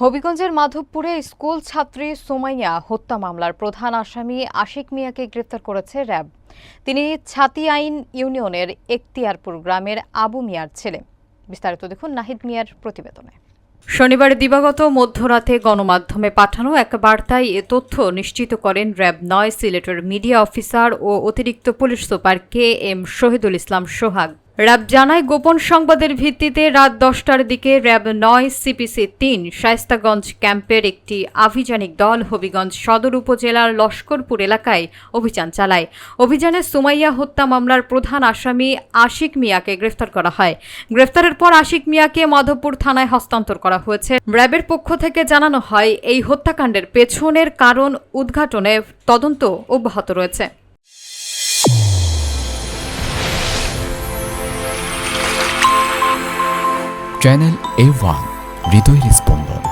হবিগঞ্জের মাধবপুরে স্কুল ছাত্রী সুমাইয়া হত্যা মামলার প্রধান আসামি আশিক মিয়াকে গ্রেফতার করেছে র্যাব। তিনি ছাতিয়াইন ইউনিয়নের এখতিয়ারপুর গ্রামের আবু মিয়ার ছেলে। বিস্তারিত দেখুন নাহিদ মিয়ার প্রতিবেদনে। শনিবার দিবাগত মধ্যরাতে গণমাধ্যমে পাঠানো এক বার্তায় এ তথ্য নিশ্চিত করেন র্যাব ৯ সিলেটের মিডিয়া অফিসার ও অতিরিক্ত police super KM Shahidul Islam সোহাগ। র্যাব জানায়, গোপন সংবাদের ভিত্তিতে রাত ১০টার দিকে র্যাব ৯ CPC ৩ শায়েস্তাগঞ্জ ক্যাম্পের একটি আভিযানিক দল হবিগঞ্জ সদর উপজেলার লস্করপুর এলাকায় অভিযান চালায়। অভিযানে সুমাইয়া হত্যা মামলার প্রধান আসামি আশিক মিয়াকে গ্রেফতার করা হয়। গ্রেফতারের পর আশিক মিয়াকে মাধবপুর থানায় হস্তান্তর করা হয়েছে। র্যাবের পক্ষ থেকে জানানো হয়, এই হত্যাকাণ্ডের পেছনের কারণ উদ্ঘাটনে তদন্ত অব্যাহত রয়েছে। চ্যানেল A1 হৃদয়ের স্পন্দন।